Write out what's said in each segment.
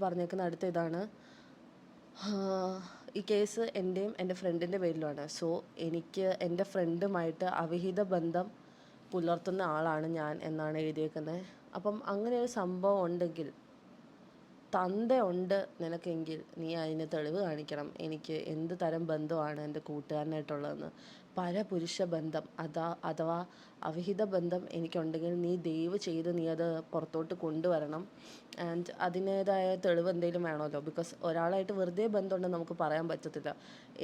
പറഞ്ഞേക്കുന്ന അടുത്ത ഇതാണ്. ഈ കേസ് എൻ്റെയും എൻ്റെ ഫ്രണ്ടിൻ്റെ പേരിലുമാണ്. സോ എനിക്ക് എൻ്റെ ഫ്രണ്ടുമായിട്ട് അവിഹിത ബന്ധം പുലർത്തുന്ന ആളാണ് ഞാൻ എന്നാണ് എഴുതിയേക്കുന്നത്. അപ്പം അങ്ങനെ ഒരു സംഭവം ഉണ്ടെങ്കിൽ, തന്തയുണ്ട് നിനക്കെങ്കിൽ നീ അതിന് തെളിവ് കാണിക്കണം. എനിക്ക് എന്ത് തരം ബന്ധമാണ് എൻ്റെ കൂട്ടുകാരനായിട്ടുള്ളതെന്ന്. പരപുരുഷ ബന്ധം അഥവാ അവിഹിത ബന്ധം എനിക്കുണ്ടെങ്കിൽ ദയവ് ചെയ്ത് നീ അത് പുറത്തോട്ട് കൊണ്ടുവരണം. ആൻഡ് അതിൻ്റേതായ തെളിവ് എന്തെങ്കിലും വേണമല്ലോ. ബിക്കോസ് ഒരാളായിട്ട് വെറുതെ ബന്ധമുണ്ടെന്ന് നമുക്ക് പറയാൻ പറ്റത്തില്ല.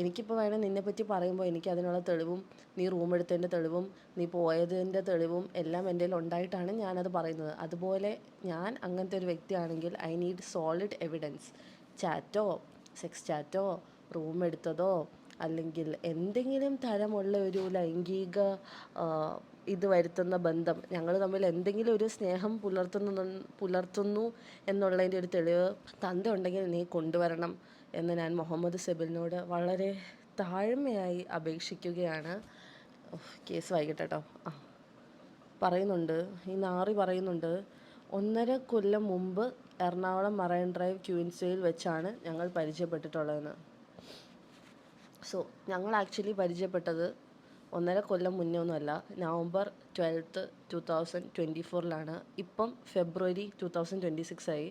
എനിക്കിപ്പോൾ വേണേൽ നിന്നെപ്പറ്റി പറയുമ്പോൾ എനിക്ക് അതിനുള്ള തെളിവും നീ റൂം എടുത്തതിൻ്റെ തെളിവും നീ പോയതിൻ്റെ തെളിവും എല്ലാം എൻ്റെ കയ്യിൽ ഉണ്ടായിട്ടാണ് ഞാനത് പറയുന്നത്. അതുപോലെ ഞാൻ അങ്ങനത്തെ ഒരു വ്യക്തിയാണെങ്കിൽ ഐ നീഡ് സോളിഡ് എവിഡൻസ്. ചാറ്റോ, സെക്സ് ചാറ്റോ, റൂം എടുത്തതോ അല്ലെങ്കിൽ എന്തെങ്കിലും തരമുള്ള ഒരു ലൈംഗിക ഇത് വരുത്തുന്ന ബന്ധം, ഞങ്ങൾ തമ്മിൽ എന്തെങ്കിലും ഒരു സ്നേഹം പുലർത്തുന്നു എന്നുള്ളതിൻ്റെ ഒരു തെളിവ് തന്ത ഉണ്ടെങ്കിൽ നീ കൊണ്ടുവരണം എന്ന് ഞാൻ മുഹമ്മദ് സെബിലിനോട് വളരെ താഴ്മയായി അപേക്ഷിക്കുകയാണ്. കേസ് വായിക്കട്ടെ കേട്ടോ. പറയുന്നുണ്ട്, ഈ നാറി പറയുന്നുണ്ട്, 1.5 കൊല്ലം മുമ്പ് എറണാകുളം മറൈൻ ഡ്രൈവ് ക്യൂൻസ്വേയിൽ വെച്ചാണ് ഞങ്ങൾ പരിചയപ്പെട്ടിട്ടുള്ളതെന്ന്. സോ ഞങ്ങൾ ആക്ച്വലി പരിചയപ്പെട്ടത് 1.5 കൊല്ലം മുന്നേ ഒന്നുമല്ല, November 12, 2024 ഇപ്പം February 2026 ആയി.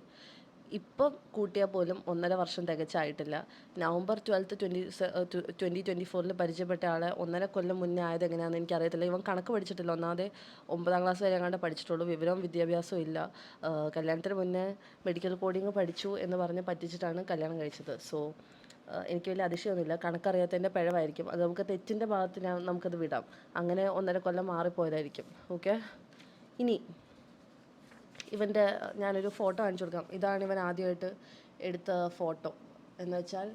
ഇപ്പം കൂട്ടിയാൽ പോലും 1.5 വർഷം തികച്ചായിട്ടില്ല. November 12, 2024 പരിചയപ്പെട്ട ആളെ 1.5 കൊല്ലം മുന്നേ ആയത് എങ്ങനെയാണെന്ന് എനിക്കറിയത്തില്ല. ഇവൻ കണക്ക് പഠിച്ചിട്ടില്ല. ഒന്നാമത് 9ാം ക്ലാസ് വരെ എങ്ങാണ്ട് പഠിച്ചിട്ടുള്ളൂ. വിവരവും വിദ്യാഭ്യാസവും ഇല്ല. കല്യാണത്തിന് മുന്നേ മെഡിക്കൽ കോഡിങ് പഠിച്ചു എന്ന് പറഞ്ഞ് പറ്റിച്ചിട്ടാണ് കല്യാണം കഴിച്ചത്. സോ എനിക്ക് വലിയ അതിശയമൊന്നുമില്ല. കണക്കറിയാത്തതിൻ്റെ പിഴവായിരിക്കും. അത് നമുക്ക് തെറ്റിൻ്റെ ഭാഗത്ത് നമുക്കത് വിടാം. അങ്ങനെ 1.5 കൊല്ലം മാറിപ്പോയതായിരിക്കും. ഓക്കെ, ഇനി ഇവൻ്റെ ഞാനൊരു ഫോട്ടോ കാണിച്ചു കൊടുക്കാം. ഇതാണ് ഇവൻ ആദ്യമായിട്ട് എടുത്ത ഫോട്ടോ. എന്ന് വെച്ചാൽ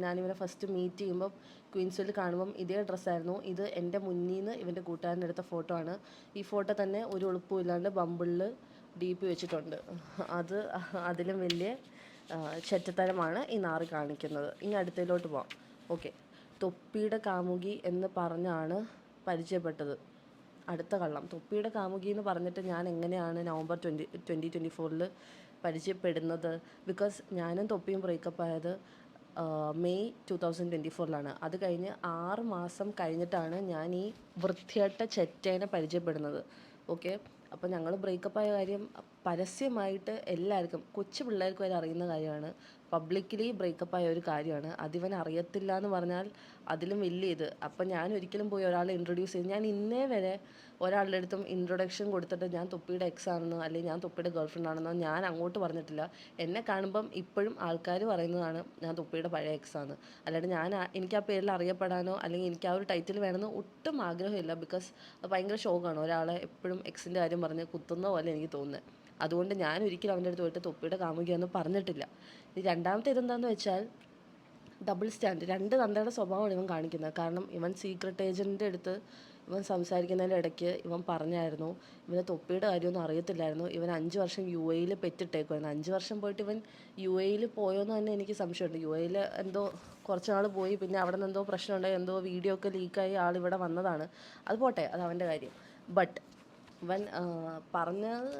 ഞാനിവനെ ഫസ്റ്റ് മീറ്റ് ചെയ്യുമ്പം ക്വീൻസ്വേയിൽ കാണുമ്പം ഇതേ ഡ്രസ്സായിരുന്നു. ഇത് എൻ്റെ മുന്നിൽ നിന്ന് ഇവൻ്റെ കൂട്ടുകാരൻ്റെ എടുത്ത ഫോട്ടോ ആണ്. ഈ ഫോട്ടോ തന്നെ ഒരു ഉളുപ്പും ഇല്ലാണ്ട് ബമ്പിളിൽ DP വെച്ചിട്ടുണ്ട്. അതിലും വലിയ ചെറ്റത്തരമാണ് ഈ നാറി കാണിക്കുന്നത്. ഇനി അടുത്തതിലോട്ട് പോവാം. ഓക്കെ, തൊപ്പിയുടെ കാമുകി എന്ന് പറഞ്ഞാണ് പരിചയപ്പെട്ടത്. അടുത്ത കള്ളം. തൊപ്പിയുടെ കാമുകി എന്ന് പറഞ്ഞിട്ട് ഞാൻ എങ്ങനെയാണ് November 2024 പരിചയപ്പെടുന്നത്? ബിക്കോസ് ഞാനും തൊപ്പിയും ബ്രേക്കപ്പ് ആയത് May 2024. അത് കഴിഞ്ഞ് 6 മാസം കഴിഞ്ഞിട്ടാണ് ഞാൻ ഈ വൃത്തികെട്ട ചെറ്റേനെ പരിചയപ്പെടുന്നത്. ഓക്കെ, അപ്പോൾ ഞങ്ങൾ ബ്രേക്കപ്പായ കാര്യം പരസ്യമായിട്ട് എല്ലാവർക്കും, കൊച്ചു പിള്ളേർക്ക് വരെ അറിയുന്ന കാര്യമാണ്. പബ്ലിക്കലി ബ്രേക്കപ്പായ ഒരു കാര്യമാണ്. അതിവൻ അറിയത്തില്ല എന്ന് പറഞ്ഞാൽ അതിലും വലിയ ഇത്. അപ്പം ഞാൻ ഒരിക്കലും പോയി ഒരാളെ ഇൻട്രൊഡ്യൂസ് ചെയ്ത്, ഞാൻ ഇന്നേ വരെ ഒരാളുടെ അടുത്തും ഇൻട്രൊഡക്ഷൻ കൊടുത്തിട്ട് ഞാൻ തൊപ്പിയുടെ എക്സ് ആണെന്നോ അല്ലെങ്കിൽ ഞാൻ തൊപ്പിയുടെ ഗേൾഫ്രണ്ട് ആണെന്നോ ഞാൻ അങ്ങോട്ട് പറഞ്ഞിട്ടില്ല. എന്നെ കാണുമ്പം ഇപ്പോഴും ആൾക്കാർ പറയുന്നതാണ് ഞാൻ തൊപ്പിയുടെ പഴയ എക്സ് ആണ്. അല്ലാണ്ട് എനിക്ക് ആ പേരിൽ അറിയപ്പെടാനോ അല്ലെങ്കിൽ എനിക്ക് ആ ഒരു ടൈറ്റിൽ വേണമെന്ന് ഒട്ടും ആഗ്രഹമില്ല. ബിക്കോസ് അത് ഭയങ്കര ഷോക്കാണ് ഒരാളെ എപ്പോഴും എക്സിൻ്റെ കാര്യം പറഞ്ഞ് കുത്തുന്ന പോലെ എനിക്ക് തോന്നുന്നത്. അതുകൊണ്ട് ഞാൻ ഒരിക്കലും അവൻ്റെ അടുത്ത് പോയിട്ട് തൊപ്പിയുടെ കാമുകിയൊന്നും പറഞ്ഞിട്ടില്ല. ഇനി രണ്ടാമത്തെ ഇതെന്താണെന്ന് വെച്ചാൽ ഡബിൾ സ്റ്റാൻഡ്. 2 തന്തയുടെ സ്വഭാവമാണ് ഇവൻ കാണിക്കുന്നത്. കാരണം ഇവൻ സീക്രട്ട് ഏജൻറ്റിൻ്റെ അടുത്ത് ഇവൻ സംസാരിക്കുന്നതിൻ്റെ ഇടയ്ക്ക് ഇവൻ പറഞ്ഞായിരുന്നു ഇവന് തൊപ്പിയുടെ കാര്യമൊന്നും അറിയത്തില്ലായിരുന്നു. ഇവൻ 5 വർഷം UAE പെറ്റിട്ടേക്കുമായിരുന്നു. 5 വർഷം പോയിട്ട് ഇവൻ UAE പോയോന്ന് തന്നെ എനിക്ക് സംശയമുണ്ട്. UAE എന്തോ കുറച്ച് നാൾ പോയി, പിന്നെ അവിടെ നിന്ന് എന്തോ പ്രശ്നമുണ്ടായി, എന്തോ വീഡിയോ ഒക്കെ ലീക്കായി ആളിവിടെ വന്നതാണ്. അത് പോട്ടെ, അത് അവൻ്റെ കാര്യം. ബട്ട് ഇവൻ പറഞ്ഞത്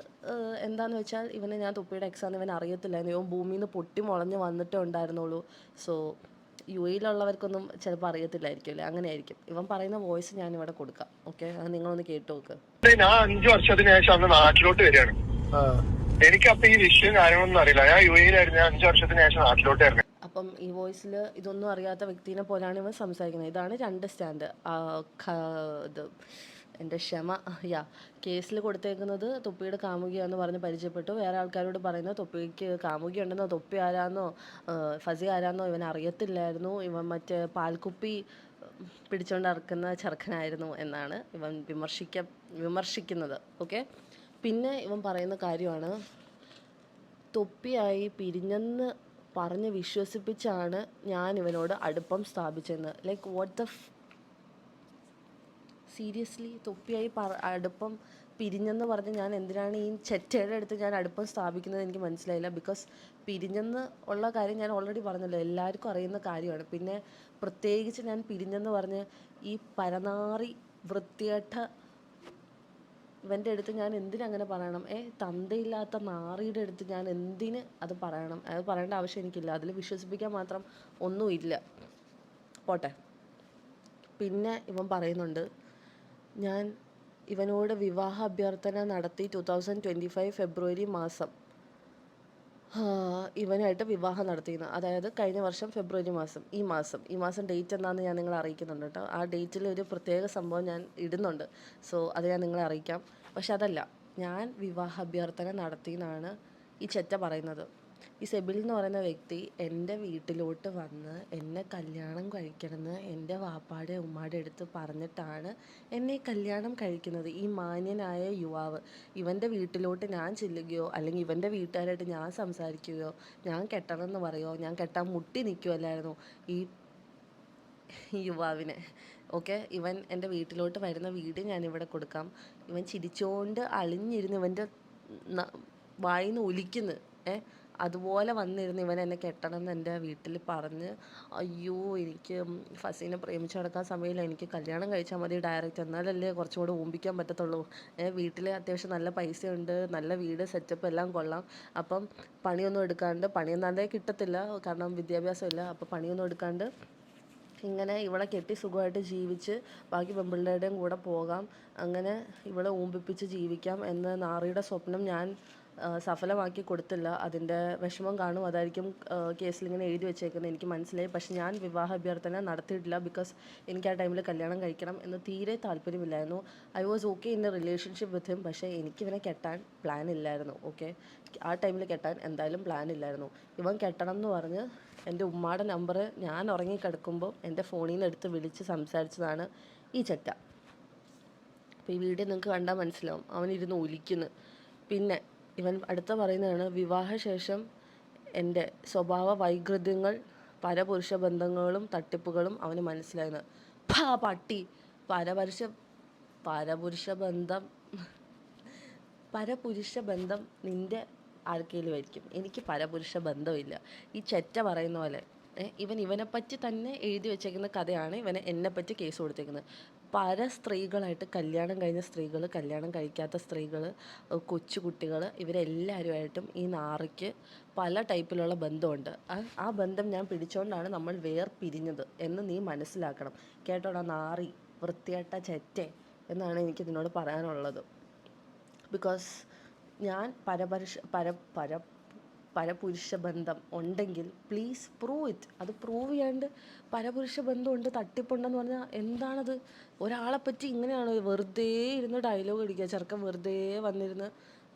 എന്താണെന്ന് വെച്ചാൽ ഇവനെ ഞാൻ തൊപ്പിയുടെ എക്സാന്ന് ഇവൻ അറിയത്തില്ലായിരുന്നു. ഇവൻ ഭൂമിയിൽ നിന്ന് പൊട്ടി മുളഞ്ഞ് വന്നിട്ടേ ഉണ്ടായിരുന്നുള്ളൂ. സോ UAE ചിലപ്പോൾ അറിയത്തില്ലായിരിക്കും അല്ലേ, അങ്ങനെ ആയിരിക്കും. ഇവൻ പറയുന്ന വോയിസ് ഞാനിവിടെ കൊടുക്കാം. ഓക്കെ, അത് നിങ്ങളൊന്ന് കേട്ട് നോക്ക്. ഞാൻ 5 വർഷത്തിന് ശേഷം അന്ന് നാട്ടിലോട്ട് വരികയാണ്. എനിക്ക് അപ്പൊ ഈ വിഷയം കാര്യങ്ങളൊന്നും അറിയില്ല. ഞാൻ UAE-ലായിരുന്നു. ഞാൻ 5 വർഷത്തിന് ശേഷം നാട്ടിലോട്ട് വരുന്നത്. അപ്പം ഈ വോയിസിൽ ഇതൊന്നും അറിയാത്ത വ്യക്തിനെ പോലെയാണ് ഇവൻ സംസാരിക്കുന്നത്. ഇതാണ് 2 സ്റ്റാൻഡ്. ഇത് എൻ്റെ ക്ഷമ. കേസിൽ കൊടുത്തേക്കുന്നത് തൊപ്പിയുടെ കാമുകിയാന്ന് പറഞ്ഞ് പരിചയപ്പെട്ടു. വേറെ ആൾക്കാരോട് പറയുന്നത് തൊപ്പിക്ക് കാമുകി ഉണ്ടെന്നോ തൊപ്പി ആരാന്നോ ഫസി ആരാന്നോ ഇവൻ അറിയത്തില്ലായിരുന്നു. ഇവൻ മറ്റേ പാൽക്കുപ്പി പിടിച്ചുകൊണ്ട് നടക്കുന്ന ചെറുക്കനായിരുന്നു എന്നാണ് ഇവൻ വിമർശിക്കുന്നത്. ഓക്കെ, പിന്നെ ഇവൻ പറയുന്ന കാര്യമാണ് തൊപ്പിയായി പിരിഞ്ഞെന്ന് പറഞ്ഞ് വിശ്വസിപ്പിച്ചാണ് ഞാൻ ഇവനോട് അടുപ്പം സ്ഥാപിച്ചതെന്ന്. Like what the seriously? തൊപ്പിയായി അടുപ്പം പിരിഞ്ഞെന്ന് പറഞ്ഞ് ഞാൻ എന്തിനാണ് ഈ ചെറ്റയുടെ അടുത്ത് ഞാൻ അടുപ്പം സ്ഥാപിക്കുന്നത് എനിക്ക് മനസ്സിലായില്ല. ബിക്കോസ് പിരിഞ്ഞെന്ന് ഉള്ള കാര്യം ഞാൻ ഓൾറെഡി പറഞ്ഞല്ലോ, എല്ലാവർക്കും അറിയുന്ന കാര്യമാണ്. പിന്നെ പ്രത്യേകിച്ച് ഞാൻ പിരിഞ്ഞെന്ന് പറഞ്ഞ് ഈ പരനാറി വൃത്തികെട്ട ഇവൻ്റെ അടുത്ത് ഞാൻ എന്തിനങ്ങനെ പറയണം? തന്തയില്ലാത്ത നാറിയുടെ അടുത്ത് ഞാൻ എന്തിന് അത് പറയണം? അത് പറയേണ്ട ആവശ്യം എനിക്കില്ല. അതിൽ വിശ്വസിപ്പിക്കാൻ മാത്രം ഒന്നുമില്ല. പോട്ടെ. പിന്നെ ഇവൻ പറയുന്നുണ്ട്, ഞാൻ ഇവനോട് വിവാഹ അഭ്യർത്ഥന നടത്തി 2025 ഫെബ്രുവരി മാസം ഇവനായിട്ട് വിവാഹം നടത്തിയിരുന്നു. അതായത് കഴിഞ്ഞ വർഷം ഫെബ്രുവരി മാസം. ഈ മാസം ഡേറ്റ് എന്താണെന്ന് ഞാൻ നിങ്ങളെ അറിയിക്കുന്നുണ്ട് കേട്ടോ. ആ ഡേറ്റിൽ ഒരു പ്രത്യേക സംഭവം ഞാൻ ഇടുന്നുണ്ട്. സോ അത് ഞാൻ നിങ്ങളെ അറിയിക്കാം. പക്ഷെ അതല്ല, ഞാൻ വിവാഹ അഭ്യർത്ഥന നടത്തിയെന്നാണ് ഈ ചെറ്റ പറയുന്നത്. ഈ സെബിൽ എന്ന് പറയുന്ന വ്യക്തി എൻ്റെ വീട്ടിലോട്ട് വന്ന് എന്നെ കല്യാണം കഴിക്കണമെന്ന് എൻ്റെ വാപ്പാടെ ഉമ്മാടെ അടുത്ത് പറഞ്ഞിട്ടാണ് എന്നെ കല്യാണം കഴിക്കുന്നത്. ഈ മാന്യനായ യുവാവ് ഇവൻ്റെ വീട്ടിലോട്ട് ഞാൻ ചെല്ലുകയോ അല്ലെങ്കിൽ ഇവൻ്റെ വീട്ടുകാരായിട്ട് ഞാൻ സംസാരിക്കുകയോ ഞാൻ കെട്ടണമെന്ന് പറയുമോ ഞാൻ കെട്ടാൻ മുട്ടി നിൽക്കുമല്ലായിരുന്നു ഈ യുവാവിനെ. ഓക്കെ, ഇവൻ എൻ്റെ വീട്ടിലോട്ട് വരുന്ന വീഡിയോ ഞാനിവിടെ കൊടുക്കാം. ഇവൻ ചിരിച്ചുകൊണ്ട് അളിഞ്ഞിരുന്ന് ഇവൻ്റെ വായിന്ന് ഒലിക്കുന്നു. അതുപോലെ വന്നിരുന്ന് ഇവൻ എന്നെ കെട്ടണം എന്ന് എൻ്റെ വീട്ടിൽ പറഞ്ഞ്, അയ്യോ എനിക്ക് ഫസീനെ പ്രേമിച്ച് നടക്കാൻ സമയമില്ല, എനിക്ക് കല്യാണം കഴിച്ചാൽ മതി ഡയറക്റ്റ്, എന്നാലല്ലേ കുറച്ചും കൂടെ ഊമ്പിക്കാൻ പറ്റത്തുള്ളൂ. വീട്ടിൽ അത്യാവശ്യം നല്ല പൈസയുണ്ട്, നല്ല വീട് സെറ്റപ്പ് എല്ലാം കൊള്ളാം. അപ്പം പണിയൊന്നും എടുക്കാണ്ട്, പണിയൊന്നാണ്ടേ കിട്ടത്തില്ല കാരണം വിദ്യാഭ്യാസമില്ല. അപ്പോൾ പണിയൊന്നും എടുക്കാണ്ട് ഇങ്ങനെ ഇവളെ കെട്ടി സുഖമായിട്ട് ജീവിച്ച് ബാക്കി പെൺപിള്ളേരുടെയും കൂടെ പോകാം, അങ്ങനെ ഇവളെ ഊമ്പിപ്പിച്ച് ജീവിക്കാം എന്ന നാറിയുടെ സ്വപ്നം ഞാൻ സഫലമാക്കി കൊടുത്തില്ല. അതിൻ്റെ വിഷമം കാണും, അതായിരിക്കും കേസിൽ ഇങ്ങനെ എഴുതി വെച്ചേക്കുന്നത്, എനിക്ക് മനസ്സിലായി. പക്ഷെ ഞാൻ വിവാഹ അഭ്യർത്ഥന നടത്തിയിട്ടില്ല. ബിക്കോസ് എനിക്ക് ആ ടൈമിൽ കല്യാണം കഴിക്കണം എന്ന് തീരെ താല്പര്യമില്ലായിരുന്നു. I was okay in a relationship with him. പക്ഷേ എനിക്കിവനെ കെട്ടാൻ പ്ലാൻ ഇല്ലായിരുന്നു. ഓക്കെ, ആ ടൈമിൽ കെട്ടാൻ എന്തായാലും പ്ലാൻ ഇല്ലായിരുന്നു. ഇവൻ കെട്ടണം എന്ന് പറഞ്ഞ് എൻ്റെ ഉമ്മാടെ നമ്പർ ഞാൻ ഉറങ്ങിക്കിടക്കുമ്പോൾ എൻ്റെ ഫോണിൽ നിന്ന് എടുത്ത് വിളിച്ച് സംസാരിച്ചതാണ് ഈ ചെറ്റ. അപ്പോൾ ഈ വീഡിയോ നിങ്ങൾക്ക് കണ്ടാൽ മനസ്സിലാവും അവനിരുന്ന് ഒലിക്കുന്നു. പിന്നെ ഇവൻ അടുത്ത പറയുന്നതാണ്, വിവാഹശേഷം എൻ്റെ സ്വഭാവ വൈകൃതങ്ങൾ പരപുരുഷ ബന്ധങ്ങളും തട്ടിപ്പുകളും അവന് മനസ്സിലായെന്ന്. പട്ടി പരപുരുഷ ബന്ധം നിൻ്റെ ആർക്കെങ്കിലും ആയിരിക്കും. എനിക്ക് പരപുരുഷ ബന്ധമില്ല. ഈ ചെറ്റ പറയുന്ന പോലെ ഇവനെപ്പറ്റി തന്നെ എഴുതി വെച്ചേക്കുന്ന കഥയാണ് എന്നെപ്പറ്റി കേസ് കൊടുത്തേക്കുന്നത്. പല സ്ത്രീകളായിട്ട് കല്യാണം കഴിഞ്ഞ സ്ത്രീകൾ, കല്യാണം കഴിക്കാത്ത സ്ത്രീകൾ, കൊച്ചുകുട്ടികൾ, ഇവരെല്ലാവരുമായിട്ടും ഈ നാറിക്ക് പല ടൈപ്പിലുള്ള ബന്ധമുണ്ട്. ആ ബന്ധം ഞാൻ പിടിച്ചുകൊണ്ടാണ് നമ്മൾ വേർപിരിഞ്ഞത് എന്ന് നീ മനസ്സിലാക്കണം. കേട്ടോടാ നാറി, വൃത്തികെട്ട ചെറ്റെ എന്നാണ് എനിക്ക് നിന്നോട് പറയാനുള്ളത്. ബിക്കോസ് ഞാൻ പരപുരുഷ ബന്ധം ഉണ്ടെങ്കിൽ പ്ലീസ് പ്രൂവ് ഇറ്റ്. അത് പ്രൂവ് ചെയ്യാണ്ട് പരപുരുഷ ബന്ധമുണ്ട് തട്ടിപ്പുണ്ടെന്ന് പറഞ്ഞാൽ എന്താണത്? ഒരാളെപ്പറ്റി ഇങ്ങനെയാണോ വെറുതെ ഇരുന്ന് ഡയലോഗ് അടിക്കുക? ചെറുക്കൻ വെറുതെ വന്നിരുന്ന്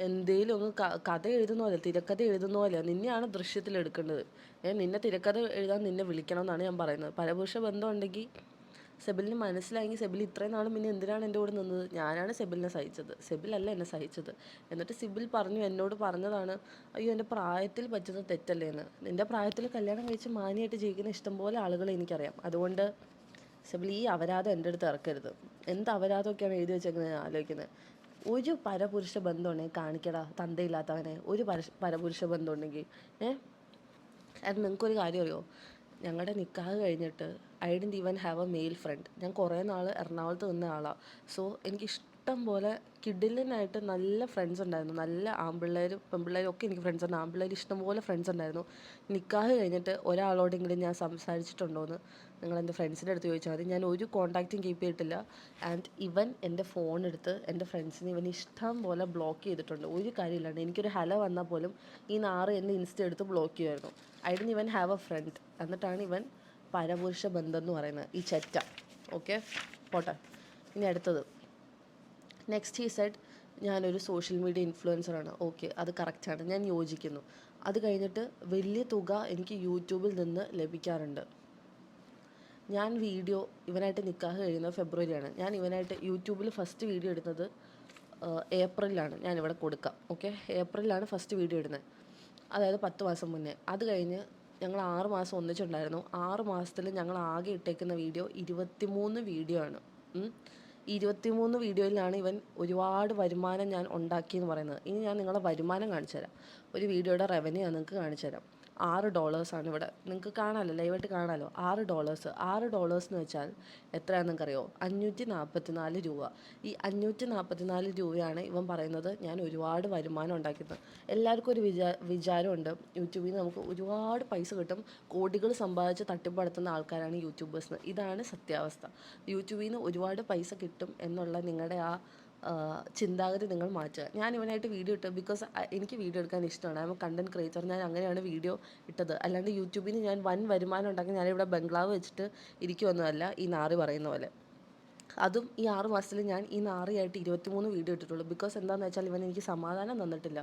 എന്തേലും ഒന്ന് കഥ എഴുതുന്ന പോലെ, തിരക്കഥ എഴുതുന്ന പോലെ നിന്നെയാണ് ദൃശ്യത്തിലെടുക്കേണ്ടത്. നിന്നെ തിരക്കഥ എഴുതാൻ നിന്നെ വിളിക്കണം എന്നാണ് ഞാൻ പറയുന്നത്. പരപുരുഷ ബന്ധം ഉണ്ടെങ്കിൽ സെബിലിന് മനസ്സിലായെങ്കിൽ സെബിൽ ഇത്രയും നാളും പിന്നെ എന്തിനാണ് എൻ്റെ കൂടെ നിന്നത്? ഞാനാണ് സെബിലിനെ സഹിച്ചത്, സെബിലല്ല എന്നെ സഹിച്ചത്. എന്നിട്ട് സിബിൽ എന്നോട് പറഞ്ഞതാണ്, അയ്യോ എൻ്റെ പ്രായത്തിൽ പറ്റുന്ന തെറ്റല്ലേ എന്ന്. നിൻ്റെ പ്രായത്തിൽ കല്യാണം കഴിച്ച് മാനിയായിട്ട് ജീവിക്കുന്ന ഇഷ്ടംപോലെ ആളുകളെ എനിക്കറിയാം. അതുകൊണ്ട് സെബിൽ ഈ അപരാധം എൻ്റെ അടുത്ത് ഇറക്കരുത്. എന്ത് അപരാധമൊക്കെയാണ് എഴുതി വെച്ചേക്കുന്നത് ഞാൻ ആലോചിക്കുന്നത്. ഒരു പരപുരുഷ ബന്ധം ഉണ്ടെങ്കിൽ കാണിക്കടാ തന്തയില്ലാത്തവനെ. ഒരു പരപുരുഷ ബന്ധം ഉണ്ടെങ്കിൽ അത് നിങ്ങൾക്കൊരു കാര്യം അറിയോ? ഞങ്ങളുടെ നിക്കാഹ് കഴിഞ്ഞിട്ട് I didn't even have a male friend. ഞാൻ കുറേ നാൾ എറണാകുളത്ത് നിന്ന ആളാണ്. സോ എനിക്ക് ഇഷ്ടം പോലെ കിഡിലിനായിട്ട് നല്ല ഫ്രണ്ട്സ് ഉണ്ടായിരുന്നു. നല്ല ആൺപിള്ളേരും പെൺപിള്ളേരും ഒക്കെ എനിക്ക് ഫ്രണ്ട്സ് ഉണ്ട്. ആൺപിള്ളേർ ഇഷ്ടംപോലെ ഫ്രണ്ട്സ് ഉണ്ടായിരുന്നു. നിക്കാഹ് കഴിഞ്ഞിട്ട് ഒരാളോടെങ്കിലും ഞാൻ സംസാരിച്ചിട്ടുണ്ടോ എന്ന് നിങ്ങൾ എൻ്റെ ഫ്രണ്ട്സിൻ്റെ അടുത്ത് ചോദിച്ചാൽ മതി. ഞാൻ ഒരു കോൺടാക്റ്റും കീപ്പ് ചെയ്തിട്ടില്ല. ആൻഡ് ഇവൻ എൻ്റെ ഫോൺ എടുത്ത് എൻ്റെ ഫ്രണ്ട്സിനെ ഇവൻ ഇഷ്ടം പോലെ ബ്ലോക്ക് ചെയ്തിട്ടുണ്ട്. ഒരു കാര്യമില്ലാണ്ട് എനിക്കൊരു ഹലോ വന്നാൽ പോലും ഈ നാറ് എന്നെ ഇൻസ്റ്റ എടുത്ത് ബ്ലോക്ക് ചെയ്യുമായിരുന്നു. I didn't even have a friend. എന്നിട്ടാണ് ഇവൻ പരപുരുഷ ബന്ധം എന്ന് പറയുന്നത്, ഈ ചെറ്റ. ഓക്കെ, പോട്ടെ. ഇനി അടുത്തത്, നെക്സ്റ്റ് ഹി സെഡ് ഞാനൊരു സോഷ്യൽ മീഡിയ ഇൻഫ്ലുവൻസറാണ്. ഓക്കെ, അത് കറക്റ്റാണ്, ഞാൻ യോജിക്കുന്നു. അത് കഴിഞ്ഞിട്ട് വലിയ തുക എനിക്ക് യൂട്യൂബിൽ നിന്ന് ലഭിക്കാറുണ്ട്. ഞാൻ വീഡിയോ ഇവനായിട്ട് നിക്കാഹ് കഴിയുന്നത് ഫെബ്രുവരിയാണ്. ഞാൻ ഇവനായിട്ട് യൂട്യൂബിൽ ഫസ്റ്റ് വീഡിയോ ഇടുന്നത് ഏപ്രിലാണ്. ഞാനിവിടെ കൊടുക്കാം. ഓക്കെ, ഏപ്രിലാണ് ഫസ്റ്റ് വീഡിയോ ഇടുന്നത്, അതായത് 10 മാസം മുന്നേ. അത് കഴിഞ്ഞ് ഞങ്ങൾ 6 മാസം ഒന്നിച്ചുണ്ടായിരുന്നു. 6 മാസത്തിൽ ഞങ്ങൾ ആകെ ഇട്ടേക്കുന്ന വീഡിയോ 23 വീഡിയോ ആണ്. 23 വീഡിയോയിലാണ് ഇവൻ ഒരുപാട് വരുമാനം ഞാൻ ഉണ്ടാക്കിയെന്ന് പറയുന്നത്. ഇനി ഞാൻ നിങ്ങളെ വരുമാനം കാണിച്ചു തരാം. ഒരു വീഡിയോയുടെ റവന്യൂ ഞാൻ നിങ്ങൾക്ക് കാണിച്ചു തരാം. $6 ഇവിടെ. നിങ്ങൾക്ക് കാണാമല്ലോ, ലൈവായിട്ട് കാണാമല്ലോ. $6 എന്ന് വെച്ചാൽ എത്രയാണെന്ന് നിങ്ങൾക്കറിയോ? 544 രൂപ. ഈ 544 രൂപയാണ് ഇവൻ പറയുന്നത് ഞാൻ ഒരുപാട് വരുമാനം ഉണ്ടാക്കിയത്. എല്ലാവർക്കും ഒരു വിചാരമുണ്ട് യൂട്യൂബിൽ നിന്ന് നമുക്ക് ഒരുപാട് പൈസ കിട്ടും, കോടികൾ സമ്പാദിച്ച് തട്ടിപ്പ് നടത്തുന്ന ആൾക്കാരാണ് യൂട്യൂബേഴ്സ്. ഇതാണ് സത്യാവസ്ഥ. യൂട്യൂബിൽ നിന്ന് ഒരുപാട് പൈസ കിട്ടും എന്നുള്ള നിങ്ങളുടെ ആ ചിന്താഗതി നിങ്ങൾ മാറ്റുക. ഞാൻ ഇവനായിട്ട് വീഡിയോ ഇട്ടു ബിക്കോസ് എനിക്ക് വീഡിയോ എടുക്കാൻ ഇഷ്ടമാണ്. I M content creator. ഞാൻ അങ്ങനെയാണ് വീഡിയോ ഇട്ടത്. അല്ലാണ്ട് യൂട്യൂബിൽ നിന്ന് ഞാൻ വൻ വരുമാനം ഉണ്ടാക്കി ഞാനിവിടെ ബംഗ്ലാവ് വെച്ചിട്ട് ഇരിക്കുമൊന്നുമല്ല ഈ നാറി പറയുന്ന പോലെ. അതും ഈ 6 മാസത്തിൽ ഞാൻ ഈ നാറിയായിട്ട് 23 വീഡിയോ ഇട്ടിട്ടുള്ളൂ. ബിക്കോസ് എന്താണെന്ന് വെച്ചാൽ ഇവൻ എനിക്ക് സമാധാനം തന്നിട്ടില്ല.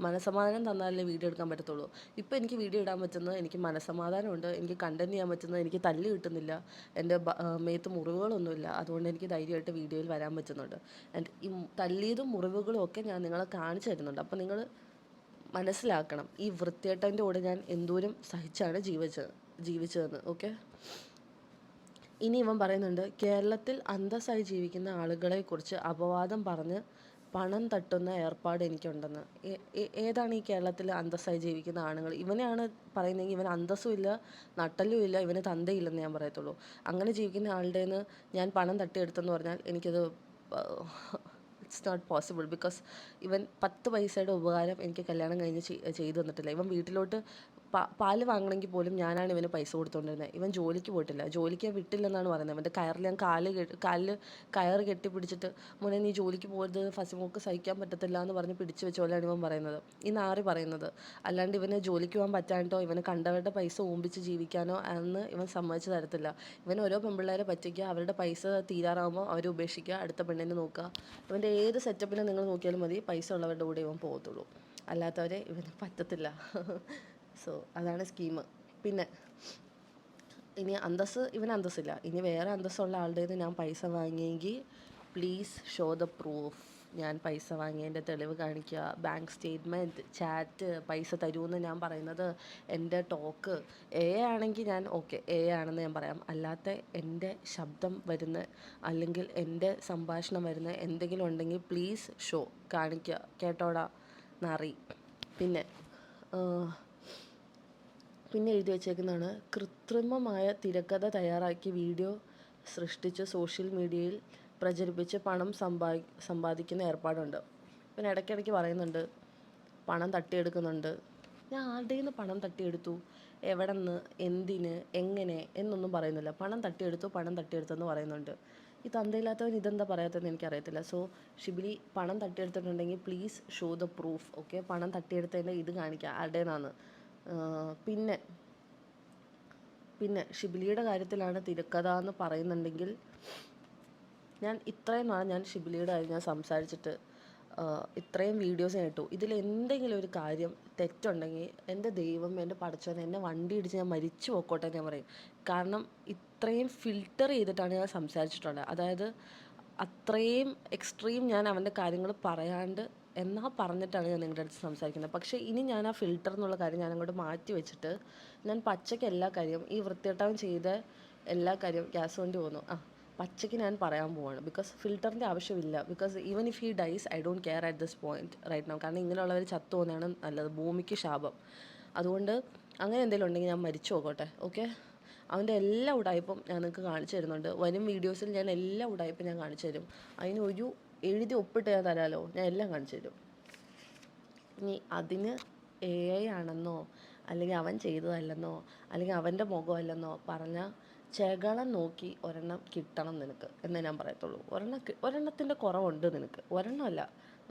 മനസ്സമാധാനം തന്നാലേ വീഡിയോ എടുക്കാൻ പറ്റത്തുള്ളൂ. ഇപ്പോൾ എനിക്ക് വീഡിയോ ഇടാൻ പറ്റുന്നത് എനിക്ക് മനസ്സമാധാനമുണ്ട്, എനിക്ക് കണ്ടൻറ് ചെയ്യാൻ പറ്റുന്നത്, എനിക്ക് തല്ല് കിട്ടുന്നില്ല, എൻ്റെ മേത്ത് മുറിവുകളൊന്നുമില്ല. അതുകൊണ്ട് എനിക്ക് ധൈര്യമായിട്ട് വീഡിയോയിൽ വരാൻ പറ്റുന്നുണ്ട്. ആൻഡ് ഈ തല്ലിയതും മുറിവുകളും ഒക്കെ ഞാൻ നിങ്ങളെ കാണിച്ചു തരുന്നുണ്ട്. അപ്പോൾ നിങ്ങൾ മനസ്സിലാക്കണം ഈ വൃത്തികെട്ടവൻ്റെ കൂടെ ഞാൻ എന്തോരം സഹിച്ചാണ് ജീവിച്ചതെന്ന്. ഓക്കെ. ഇനി ഇവൻ പറയുന്നുണ്ട് കേരളത്തിൽ അന്തസ്സായി ജീവിക്കുന്ന ആളുകളെക്കുറിച്ച് അപവാദം പറഞ്ഞ് പണം തട്ടുന്ന ഏർപ്പാട് എനിക്കുണ്ടെന്ന്. ഏതാണ് ഈ കേരളത്തിൽ അന്തസ്സായി ജീവിക്കുന്ന ആണുങ്ങൾ? ഇവനെയാണ് പറയുന്നതെങ്കിൽ ഇവന് അന്തസ്സും ഇല്ല, നട്ടലും ഇല്ല, ഇവന് തന്തയില്ലെന്ന് ഞാൻ പറയത്തുള്ളൂ. അങ്ങനെ ജീവിക്കുന്ന ആളുടെ നിന്ന് ഞാൻ പണം തട്ടിയെടുത്തെന്ന് പറഞ്ഞാൽ എനിക്കത് ഇറ്റ്സ് നോട്ട് പോസിബിൾ. ബിക്കോസ് ഇവൻ 10 പൈസയുടെ ഉപകാരം എനിക്ക് കല്യാണം കഴിഞ്ഞ് ചെയ്തു തന്നിട്ടില്ല. ഇവൻ വീട്ടിലോട്ട് പാല് വാങ്ങണമെങ്കിൽ പോലും ഞാനാണ് ഇവന് പൈസ കൊടുത്തുകൊണ്ടിരുന്നത്. ഇവൻ ജോലിക്ക് പോയിട്ടില്ല, ജോലിക്ക് വിട്ടില്ലെന്നാണ് പറയുന്നത്. അവൻ്റെ കയറിൽ ഞാൻ കാലിൽ കയറ് കെട്ടിപ്പിടിച്ചിട്ട് മോനെ നീ ജോലിക്ക് പോയത് ഫസിമോക്ക് സഹിക്കാൻ പറ്റത്തില്ല എന്ന് പറഞ്ഞ് പിടിച്ചു വെച്ച പോലെയാണ് ഇവൻ പറയുന്നത്, ഈ നാറി പറയുന്നത്. അല്ലാണ്ട് ഇവന് ജോലിക്ക് പോകാൻ പറ്റാണ്ടോ ഇവന് കണ്ടവരുടെ പൈസ ഓമ്പിച്ച് ജീവിക്കാനോ എന്ന് ഇവൻ സമ്മതിച്ചു തരത്തില്ല. ഇവൻ ഓരോ പെൺപിള്ളേരെ പറ്റിക്കുക, അവരുടെ പൈസ തീരാറാകുമ്പോൾ അവരെ ഉപേക്ഷിക്കുക, അടുത്ത പെണ്ണിനെ നോക്കുക. ഇവൻ്റെ ഏത് സെറ്റപ്പിനെ നിങ്ങൾ നോക്കിയാലും മതി, പൈസ ഉള്ളവരുടെ കൂടെ ഇവൻ പോകത്തുള്ളൂ, അല്ലാത്തവരെ ഇവന് പറ്റത്തില്ല. സോ അതാണ് സ്കീം. പിന്നെ ഇനി ഇവന് അന്തസ്സില്ല. ഇനി വേറെ അന്തസ്സുള്ള ആളുടെ നിന്ന് ഞാൻ പൈസ വാങ്ങിയെങ്കിൽ പ്ലീസ് ഷോ ദ പ്രൂഫ്. ഞാൻ പൈസ വാങ്ങിയതിൻ്റെ തെളിവ് കാണിക്കുക, ബാങ്ക് സ്റ്റേറ്റ്മെൻറ്റ്, ചാറ്റ്, പൈസ തരുമെന്ന് ഞാൻ പറയുന്നത്, എൻ്റെ ടോക്ക് ആണെങ്കിൽ ഞാൻ ഓക്കെ ആണെന്ന് ഞാൻ പറയാം. അല്ലാത്ത എൻ്റെ ശബ്ദം വരുന്ന അല്ലെങ്കിൽ എൻ്റെ സംഭാഷണം വരുന്ന എന്തെങ്കിലും ഉണ്ടെങ്കിൽ പ്ലീസ് ഷോ കാണിക്കുക, കേട്ടോടാ നാറി. പിന്നെ എഴുതി വച്ചേക്കുന്നതാണ് കൃത്രിമമായ തിരക്കഥ തയ്യാറാക്കി വീഡിയോ സൃഷ്ടിച്ച് സോഷ്യൽ മീഡിയയിൽ പ്രചരിപ്പിച്ച് പണം സമ്പാദിക്കുന്ന ഏർപ്പാടുണ്ട്. പിന്നെ ഇടയ്ക്കിടയ്ക്ക് പറയുന്നുണ്ട് പണം തട്ടിയെടുക്കുന്നുണ്ട്. ഞാൻ ആരുടെ നിന്ന് പണം തട്ടിയെടുത്തു, എവിടെ നിന്ന്, എന്തിന്, എങ്ങനെ എന്നൊന്നും പറയുന്നില്ല. പണം തട്ടിയെടുത്തെന്ന് പറയുന്നുണ്ട്. ഈ തന്തയില്ലാത്തവൻ ഇതെന്താ പറയാത്തതെന്ന് എനിക്കറിയത്തില്ല. സോ ഷിബിലി പണം തട്ടിയെടുത്തിട്ടുണ്ടെങ്കിൽ please show the proof. Okay, പണം തട്ടിയെടുത്തതിൻ്റെ ഇത് കാണിക്കുക ആരുടെ നിന്നാണ്. പിന്നെ ഷിബിലിയുടെ കാര്യത്തിലാണ് തിരക്കഥ എന്ന് പറയുന്നുണ്ടെങ്കിൽ ഞാൻ ഇത്രയും നാളെ ഞാൻ ഷിബിലിയുടെ കാര്യം ഞാൻ സംസാരിച്ചിട്ട് ഇത്രയും വീഡിയോസ് ഞാൻ ഇട്ടു. ഇതിൽ എന്തെങ്കിലും ഒരു കാര്യം തെറ്റുണ്ടെങ്കിൽ എൻ്റെ ദൈവം, എൻ്റെ പടച്ചോനെ, എന്നെ വണ്ടി ഇടിച്ച് ഞാൻ മരിച്ചു പോയിക്കോട്ടെ ഞാൻ പറയും. കാരണം ഇത്രയും ഫിൽട്ടർ ചെയ്തിട്ടാണ് ഞാൻ സംസാരിച്ചിട്ടുള്ളത്. അതായത് അത്രയും എക്സ്ട്രീം ഞാൻ അവൻ്റെ കാര്യങ്ങൾ പറയാണ്ട് പറഞ്ഞിട്ടാണ് ഞാൻ നിങ്ങളുടെ അടുത്ത് സംസാരിക്കുന്നത്. പക്ഷേ ഇനി ഞാൻ ആ ഫിൽട്ടർ എന്നുള്ള കാര്യം ഞാൻ അങ്ങോട്ട് മാറ്റി വെച്ചിട്ട് ഞാൻ പച്ചയ്ക്ക് എല്ലാ കാര്യവും ഈ വൃത്തികെട്ടവൻ ചെയ്ത എല്ലാ കാര്യവും ഗ്യാസ് വണ്ടി പോകുന്നു പച്ചയ്ക്ക് ഞാൻ പറയാൻ പോവാണ്. ബിക്കോസ് ഫിൽറ്ററിൻ്റെ ആവശ്യമില്ല. Because even if he dies I don't care at this point right now. കാരണം ഇങ്ങനെയുള്ളവർ ചത്തു പോകുന്നതാണ് നല്ലത്, ഭൂമിക്ക് ശാപം. അതുകൊണ്ട് അങ്ങനെ എന്തെങ്കിലും ഉണ്ടെങ്കിൽ ഞാൻ മരിച്ചു പോകട്ടെ. ഓക്കെ, അവൻ്റെ എല്ലാ ഉടായ്പും ഞാൻ നിങ്ങൾക്ക് കാണിച്ചു തരുന്നുണ്ട്. വരും വീഡിയോസിൽ ഞാൻ എല്ലാ ഉടായ്പും ഞാൻ കാണിച്ചു തരും. അതിന് ഒരു എഴുതി ഒപ്പിട്ട് ഞാൻ തരാമല്ലോ, ഞാൻ എല്ലാം കാണിച്ചു തരും. ഇനി അതിന് AI ആണെന്നോ അല്ലെങ്കിൽ അവൻ ചെയ്തതല്ലെന്നോ അല്ലെങ്കിൽ അവൻ്റെ മുഖമല്ലെന്നോ പറഞ്ഞാൽ ചെകളം നോക്കി ഒരെണ്ണം കിട്ടണം നിനക്ക് എന്നേ ഞാൻ പറയത്തുള്ളൂ. ഒരെണ്ണത്തിൻ്റെ കുറവുണ്ട് നിനക്ക്, ഒരെണ്ണമല്ല,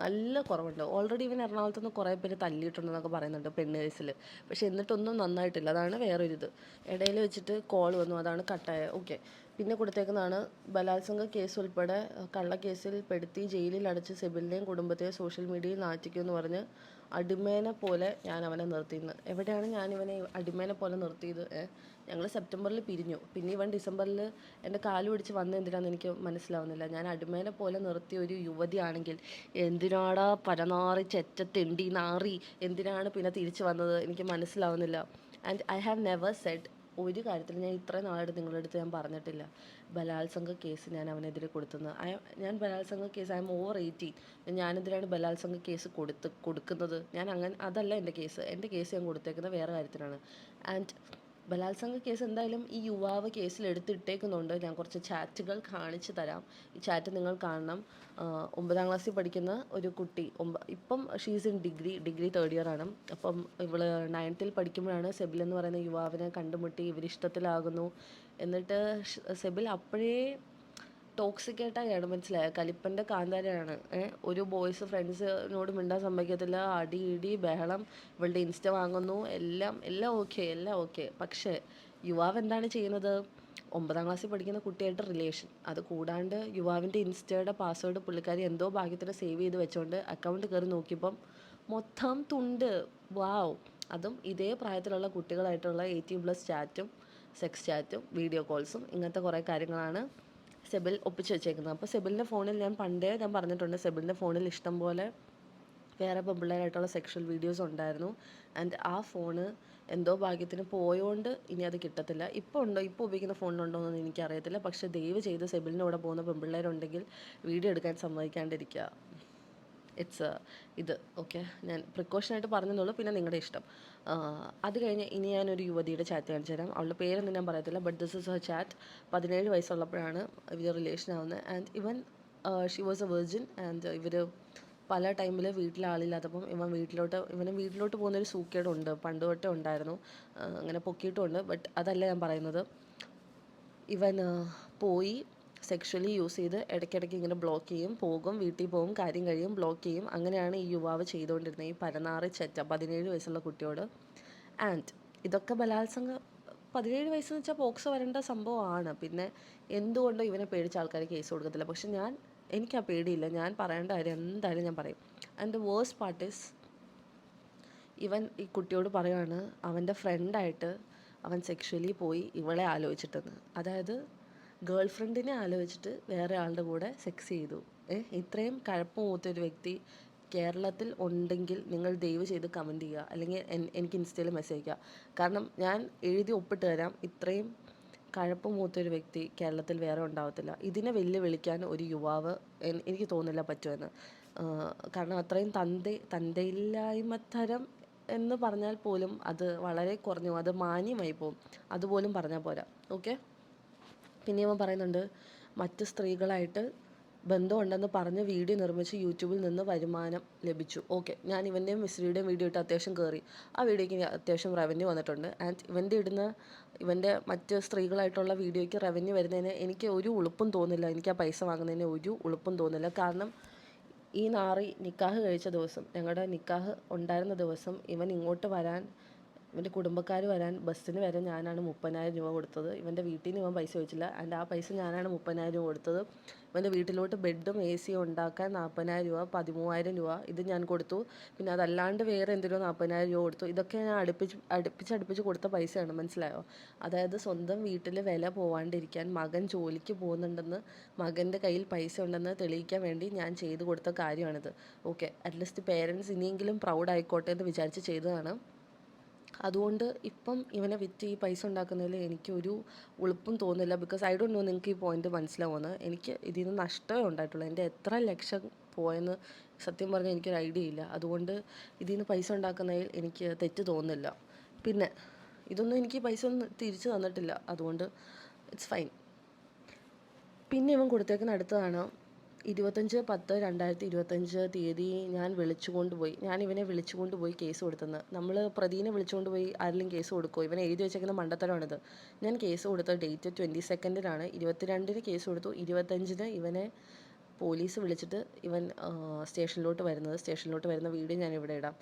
നല്ല കുറവുണ്ട്. ഓൾറെഡി ഇവൻ എറണാകുളത്തുനിന്ന് കുറേ പേര് തല്ലിയിട്ടുണ്ടെന്നൊക്കെ പറയുന്നുണ്ട് പെണ്ണ് കേസിൽ. പക്ഷെ എന്നിട്ടൊന്നും നന്നായിട്ടില്ല. അതാണ് വേറൊരിത്. ഇടയിൽ വെച്ചിട്ട് കോൾ വന്നു, അതാണ് കട്ടായ. ഓക്കെ, പിന്നെ കൊടുത്തേക്കുന്നതാണ് ബലാത്സംഗ കേസ് ഉൾപ്പെടെ കള്ളക്കേസിൽ പെടുത്തി ജയിലിൽ അടച്ച് സെബിലിനെയും കുടുംബത്തെയും സോഷ്യൽ മീഡിയയിൽ നാറ്റിക്കുമെന്ന് പറഞ്ഞ് അടിമേനെ പോലെ ഞാൻ അവനെ നിർത്തിയെന്ന്. എവിടെയാണ് ഞാൻ ഇവനെ അടിമേനെ പോലെ നിർത്തിയത്? ഞങ്ങൾ സെപ്റ്റംബറിൽ പിരിഞ്ഞു, പിന്നെ ഇവൻ ഡിസംബറിൽ എൻ്റെ കാല് പിടിച്ച് വന്നത് എന്തിനാണെന്ന് എനിക്ക് മനസ്സിലാവുന്നില്ല. ഞാൻ അടിമേനെ പോലെ നിർത്തിയ ഒരു യുവതിയാണെങ്കിൽ എന്തിനാടാ പരനാറി ചെറ്റത്തെണ്ടി നാറി എന്തിനാണ് പിന്നെ തിരിച്ചു വന്നത് എനിക്ക് മനസ്സിലാവുന്നില്ല. And I have never Z ഒരു കാര്യത്തിൽ ഞാൻ ഇത്രയും നാളായിട്ട് നിങ്ങളുടെ അടുത്ത് ഞാൻ പറഞ്ഞിട്ടില്ല ബലാത്സംഗ കേസ് ഞാൻ അവനെതിരെ കൊടുത്തെന്ന്. ഞാൻ ബലാത്സംഗ കേസ് ഐ എം ഓവർ 18. ഞാനെതിരാണ് ബലാത്സംഗ കേസ് കൊടുക്കുന്നത്. ഞാൻ അങ്ങനെ അതല്ല എൻ്റെ കേസ്. എൻ്റെ കേസ് ഞാൻ കൊടുത്തേക്കുന്നത് വേറെ കാര്യത്തിനാണ്. ആൻഡ് ബലാത്സംഗ കേസ് എന്തായാലും ഈ യുവാവ് കേസിൽ എടുത്തിട്ടേക്കുന്നുണ്ട്. ഞാൻ കുറച്ച് ചാറ്റുകൾ കാണിച്ചു തരാം. ഈ ചാറ്റ് നിങ്ങൾ കാണണം. 9ാം ക്ലാസ്സിൽ പഠിക്കുന്ന ഒരു കുട്ടി, ഇപ്പം she's in degree third year ആണ്. അപ്പം ഇവള് 9th പഠിക്കുമ്പോഴാണ് സെബിൽ എന്ന് പറയുന്ന യുവാവിനെ കണ്ടുമുട്ടി, ഇവരിഷ്ടത്തിലാകുന്നു. എന്നിട്ട് സെബിൽ അപ്പോഴേ ടോക്സിക് ആയിട്ടാണ്, മനസ്സിലായ കലിപ്പൻ്റെ കാന്താരയാണ്. ഒരു ബോയ്സ് ഫ്രണ്ട്സിനോട് മിണ്ടാൻ സമ്മതിക്കത്തില്ല, അടി ഇടി ബഹളം, ഇവളുടെ ഇൻസ്റ്റ വാങ്ങുന്നു, എല്ലാം ഓക്കെ. പക്ഷേ യുവാവ് എന്താണ് ചെയ്യുന്നത്? 9ാം ക്ലാസ്സിൽ പഠിക്കുന്ന കുട്ടിയായിട്ട് റിലേഷൻ, അത് കൂടാണ്ട് യുവാവിൻ്റെ ഇൻസ്റ്റയുടെ പാസ്വേഡ് പുള്ളിക്കാരി എന്തോ ഭാഗ്യത്തിന് സേവ് ചെയ്ത് വെച്ചോണ്ട് അക്കൗണ്ട് കയറി നോക്കിയപ്പം മൊത്തം തുണ്ട്. വാവ്. അതും ഇതേ പ്രായത്തിലുള്ള കുട്ടികളായിട്ടുള്ള 18+ ചാറ്റും, സെക്സ് ചാറ്റും, വീഡിയോ കോൾസും, ഇങ്ങനത്തെ കുറേ കാര്യങ്ങളാണ് സെബിൽ ഒപ്പിച്ച് വെച്ചേക്കുന്നത്. അപ്പോൾ സെബിലിൻ്റെ ഫോണിൽ ഞാൻ പറഞ്ഞിട്ടുണ്ട്, സെബിലിൻ്റെ ഫോണിൽ ഇഷ്ടം പോലെ വേറെ പെമ്പിള്ളേരായിട്ടുള്ള സെക്ഷൽ വീഡിയോസ് ഉണ്ടായിരുന്നു. ആൻഡ് ആ ഫോണ് എന്തോ ഭാഗ്യത്തിന് പോയോണ്ട് ഇനി അത് കിട്ടത്തില്ല. ഇപ്പോൾ ഉപയോഗിക്കുന്ന ഫോണിലുണ്ടോ എന്ന് എനിക്കറിയത്തില്ല. പക്ഷേ ദയവ് ചെയ്ത് സെബിലിൻ്റെ കൂടെ പോകുന്ന പെമ്പിള്ളേരുണ്ടെങ്കിൽ വീഡിയോ എടുക്കാൻ സമ്മതിക്കാണ്ടിരിക്കുക. ഇത് ഓക്കെ, ഞാൻ പ്രിക്കോഷനായിട്ട് പറഞ്ഞെന്നുള്ളൂ, പിന്നെ നിങ്ങളുടെ ഇഷ്ടം. അത് കഴിഞ്ഞ് ഇനി ഞാനൊരു യുവതിയുടെ ചാറ്റ് കാണിച്ചു തരാം. അവളുടെ പേരൊന്നും ഞാൻ പറയത്തില്ല, but this is Har chat. 17 വയസ്സുള്ളപ്പോഴാണ് ഇവർ റിലേഷൻ ആവുന്നത്. ആൻഡ് ഇവൻ she was A virgin. And ഇവർ പല ടൈമിൽ വീട്ടിൽ ആളില്ലാത്തപ്പം ഇവന് വീട്ടിലോട്ട് പോകുന്നൊരു സൂക്കേടുണ്ട്, പണ്ട് തൊട്ടേ ഉണ്ടായിരുന്നു. അങ്ങനെ പൊക്കിയിട്ടുമുണ്ട്. ബട്ട് അതല്ല ഞാൻ പറയുന്നത്. ഇവൻ പോയി സെക്ഷലി യൂസ് ചെയ്ത് ഇടയ്ക്കിടയ്ക്ക് ഇങ്ങനെ ബ്ലോക്ക് ചെയ്യും, പോകും, വീട്ടിൽ പോകും, കാര്യം കഴിയും, ബ്ലോക്ക് ചെയ്യും. അങ്ങനെയാണ് ഈ യുവാവ് ചെയ്തുകൊണ്ടിരുന്നത്, ഈ പരനാറി ചെറ്റ 17 വയസ്സുള്ള കുട്ടിയോട്. ആൻഡ് ഇതൊക്കെ 17 വയസ്സെന്ന് വെച്ചാൽ പോക്സോ വരേണ്ട സംഭവമാണ്. പിന്നെ എന്തുകൊണ്ടോ ഇവനെ പേടിച്ച ആൾക്കാർ കേസ് കൊടുക്കത്തില്ല. പക്ഷെ എനിക്ക് ആ പേടിയില്ല. ഞാൻ പറയേണ്ട കാര്യം എന്തായാലും ഞാൻ പറയും. And the worst part is, ഇവൻ ഈ കുട്ടിയോട് പറയുവാണ് അവൻ്റെ ഫ്രണ്ടായിട്ട് അവൻ സെക്ഷലി പോയി ഇവളെ ആലോചിച്ചിട്ടെന്ന്. അതായത് ഗേൾ ഫ്രണ്ടിനെ ആലോചിച്ചിട്ട് വേറെ ആളുടെ കൂടെ സെക്സ് ചെയ്തു. ഇത്രയും കഴപ്പ് മൂത്തൊരു വ്യക്തി കേരളത്തിൽ ഉണ്ടെങ്കിൽ നിങ്ങൾ ദയവ് ചെയ്ത് കമൻറ്റ് ചെയ്യുക, അല്ലെങ്കിൽ എനിക്ക് ഇൻസ്റ്റയിൽ മെസ്സേജ് അയയ്ക്കുക. കാരണം ഞാൻ എഴുതി ഒപ്പിട്ട് തരാം, ഇത്രയും കഴപ്പ് മൂത്തൊരു വ്യക്തി കേരളത്തിൽ വേറെ ഉണ്ടാവത്തില്ല. ഇതിനെ വെല്ലുവിളിക്കാൻ ഒരു യുവാവ് എനിക്ക് തോന്നുന്നില്ല പറ്റുമെന്ന്. കാരണം അത്രയും തന്തയില്ലായ്മത്തരം എന്ന് പറഞ്ഞാൽ പോലും അത് വളരെ കുറഞ്ഞു, അത് മാന്യമായി പോകും. അതുപോലും പറഞ്ഞാൽ പോരാ. ഓക്കെ. പിന്നെ അവൻ പറയുന്നുണ്ട് മറ്റ് സ്ത്രീകളായിട്ട് ബന്ധമുണ്ടെന്ന് പറഞ്ഞ് വീഡിയോ നിർമ്മിച്ച് യൂട്യൂബിൽ നിന്ന് വരുമാനം ലഭിച്ചു. ഓക്കെ, ഞാൻ ഇവൻ്റെയും മിസ്രിയുടെയും വീഡിയോ ഇട്ട് അത്യാവശ്യം കയറി. ആ വീഡിയോയ്ക്ക് അത്യാവശ്യം റവന്യൂ വന്നിട്ടുണ്ട്. ആൻഡ് ഇവൻ്റെ മറ്റ് സ്ത്രീകളായിട്ടുള്ള വീഡിയോയ്ക്ക് റവന്യൂ വരുന്നതിന് എനിക്ക് ഒരു ഉളുപ്പും തോന്നില്ല. എനിക്ക് ആ പൈസ വാങ്ങുന്നതിന് ഒരു ഉളുപ്പും തോന്നില്ല. കാരണം ഈ നാറി നിക്കാഹ് കഴിച്ച ദിവസം, ഞങ്ങളുടെ നിക്കാഹ് ഉണ്ടായിരുന്ന ദിവസം, ഇവൻ ഇങ്ങോട്ട് വരാൻ, ഇവൻ്റെ കുടുംബക്കാർ വരാൻ ബസ്സിന് വരെ ഞാനാണ് 30,000 രൂപ കൊടുത്തത്. ഇവൻ്റെ വീട്ടിൽ നിന്ന് ഇവൻ പൈസ ചോദിച്ചില്ല. ആൻഡ് ആ പൈസ ഞാനാണ് 30,000 രൂപ കൊടുത്തത്. ഇവൻ്റെ വീട്ടിലോട്ട് ബെഡും AC ഉണ്ടാക്കാൻ 40,000 രൂപ, 13,000 രൂപ ഇത് ഞാൻ കൊടുത്തു. പിന്നെ അതല്ലാണ്ട് വേറെ എന്തിനോ 40,000 രൂപ കൊടുത്തു. ഇതൊക്കെ ഞാൻ അടുപ്പിച്ച് കൊടുത്ത പൈസയാണ്, മനസ്സിലായോ? അതായത് സ്വന്തം വീട്ടിൽ വില പോവാണ്ടിരിക്കാൻ, മകൻ ജോലിക്ക് പോകുന്നുണ്ടെന്ന്, മകൻ്റെ കയ്യിൽ പൈസ ഉണ്ടെന്ന് തെളിയിക്കാൻ വേണ്ടി ഞാൻ ചെയ്തു കൊടുത്ത കാര്യമാണിത്. ഓക്കെ, അറ്റ്ലീസ്റ്റ് പേരൻസ് ഇനിയെങ്കിലും പ്രൗഡ് ആയിക്കോട്ടെ എന്ന് വിചാരിച്ച് ചെയ്തതാണ്. അതുകൊണ്ട് ഇപ്പം ഇവനെ വിറ്റ് ഈ പൈസ ഉണ്ടാക്കുന്നതിൽ എനിക്കൊരു ഉളുപ്പും തോന്നില്ല. ബിക്കോസ് ഐ ഡോണ്ട് നോ നിങ്ങൾക്ക് ഈ പോയിന്റ് മനസ്സിലാവുമെന്ന്. എനിക്ക് ഇതിൽ നിന്ന് നഷ്ടമേ ഉണ്ടായിട്ടുള്ളൂ. എൻ്റെ എത്ര ലക്ഷം പോയെന്ന് സത്യം പറഞ്ഞാൽ എനിക്കൊരു ഐഡിയ ഇല്ല. അതുകൊണ്ട് ഇതിൽ നിന്ന് പൈസ ഉണ്ടാക്കുന്നതിൽ എനിക്ക് തെറ്റ് തോന്നുന്നില്ല. പിന്നെ ഇതൊന്നും എനിക്ക് പൈസ ഒന്നും തിരിച്ചു തന്നിട്ടില്ല, അതുകൊണ്ട് ഇറ്റ്സ് ഫൈൻ. പിന്നെ ഇവൻ കൊടുത്തേക്കുന്ന അടുത്തതാണ് 25/10/2025 തീയതി ഞാൻ ഇവനെ വിളിച്ചുകൊണ്ട് പോയി കേസ് കൊടുത്തെന്ന്. നമ്മൾ പ്രതിനെ വിളിച്ചുകൊണ്ട് പോയി ആരെങ്കിലും കേസ് കൊടുക്കുമോ? ഇവൻ എഴുതി വെച്ചേക്കുന്ന മണ്ടത്തരമാണിത്. ഞാൻ കേസ് കൊടുത്ത ഡേറ്റ് 22nd 22 കേസ് കൊടുത്തു. 25 ഇവനെ പോലീസ് വിളിച്ചിട്ട് ഇവൻ സ്റ്റേഷനിലോട്ട് വരുന്ന വീഡിയോ ഞാൻ ഇവിടെ ഇടാം.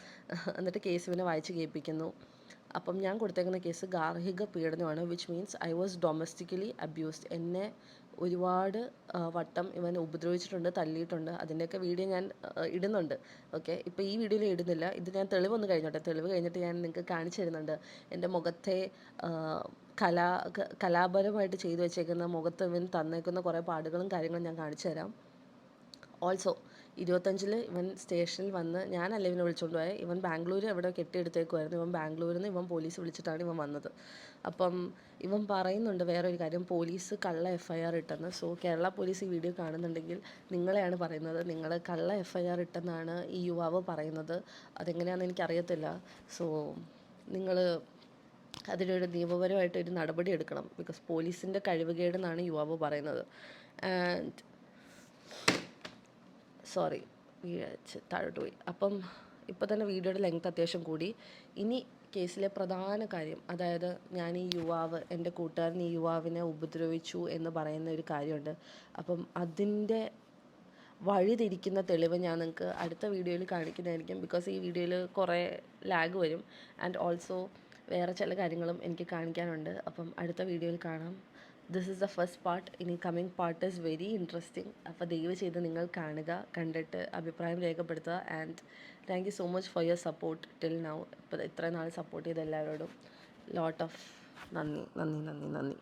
എന്നിട്ട് കേസ് ഇവനെ വായിച്ച് കേൾപ്പിക്കുന്നു. അപ്പം ഞാൻ കൊടുത്തേക്കുന്ന കേസ് ഗാർഹിക പീഡനമാണ്, which means I was domestically abused. എന്നെ ഒരുപാട് വട്ടം ഇവൻ ഉപദ്രവിച്ചിട്ടുണ്ട്, തല്ലിയിട്ടുണ്ട്. അതിൻ്റെയൊക്കെ വീഡിയോ ഞാൻ ഇടുന്നുണ്ട്. ഓക്കെ, ഇപ്പോൾ ഈ വീഡിയോയിൽ ഇടുന്നില്ല. ഇത് ഞാൻ തെളിവൊന്ന് കഴിഞ്ഞിട്ട് ഞാൻ നിങ്ങൾക്ക് കാണിച്ചു തരുന്നുണ്ട്. എൻ്റെ മുഖത്തെ കലാപരമായിട്ട് ചെയ്തു വെച്ചേക്കുന്ന മുഖത്ത് ഇവൻ തന്നേക്കുന്ന കുറേ പാടുകളും കാര്യങ്ങളും ഞാൻ കാണിച്ചു തരാം. ഓൾസോ 25 ഇവൻ സ്റ്റേഷനിൽ വന്ന്, ഞാനല്ല ഇവനെ വിളിച്ചുകൊണ്ട് പോയത്, ഇവൻ ബാംഗ്ലൂർ എവിടെ കെട്ടിയെടുത്തേക്കുമായിരുന്നു. ഇവൻ ബാംഗ്ലൂരിൽ നിന്ന് ഇവൻ പോലീസ് വിളിച്ചിട്ടാണ് ഇവൻ വന്നത്. അപ്പം ഇവൻ പറയുന്നുണ്ട് വേറൊരു കാര്യം, പോലീസ് കള്ള FIR ഇട്ടെന്ന്. സോ കേരള പോലീസ് ഈ വീഡിയോ കാണുന്നുണ്ടെങ്കിൽ നിങ്ങളെയാണ് പറയുന്നത്, നിങ്ങൾ കള്ള FIR ഇട്ടെന്നാണ് ഈ യുവാവ് പറയുന്നത്. അതെങ്ങനെയാണെന്ന് എനിക്കറിയത്തില്ല. സോ നിങ്ങൾ അതിനൊരു നിയമപരമായിട്ട് ഒരു നടപടി എടുക്കണം. ബിക്കോസ് പോലീസിൻ്റെ കഴിവുകേടെന്നാണ് യുവാവ് പറയുന്നത്. ആൻഡ് സോറി, താഴോട്ട് പോയി. അപ്പം ഇപ്പോൾ തന്നെ വീഡിയോയുടെ ലെങ്ത് അത്യാവശ്യം കൂടി. ഇനി കേസിലെ പ്രധാന കാര്യം, അതായത് ഞാൻ ഈ യുവാവ്, എൻ്റെ കൂട്ടുകാരൻ ഈ യുവാവിനെ ഉപദ്രവിച്ചു എന്ന് പറയുന്ന ഒരു കാര്യമുണ്ട്. അപ്പം അതിൻ്റെ വഴിതിരിക്കുന്ന തെളിവ് ഞാൻ നിങ്ങൾക്ക് അടുത്ത വീഡിയോയിൽ കാണിക്കുന്നതായിരിക്കും. ബിക്കോസ് ഈ വീഡിയോയിൽ കുറേ ലാഗ് വരും. ആൻഡ് ഓൾസോ വേറെ ചില കാര്യങ്ങളും എനിക്ക് കാണിക്കാനുണ്ട്. അപ്പം അടുത്ത വീഡിയോയിൽ കാണാം. This is the first part. ഇനി coming part is very interesting. അപ്പോൾ ദയവ് ചെയ്ത് നിങ്ങൾ കാണുക, കണ്ടിട്ട് അഭിപ്രായം രേഖപ്പെടുത്തുക. And thank you so much for your support till now. ഇപ്പോൾ ഇത്രയും നാൾ സപ്പോർട്ട് ചെയ്ത എല്ലാവരോടും ലോട്ട് ഓഫ് നന്ദി.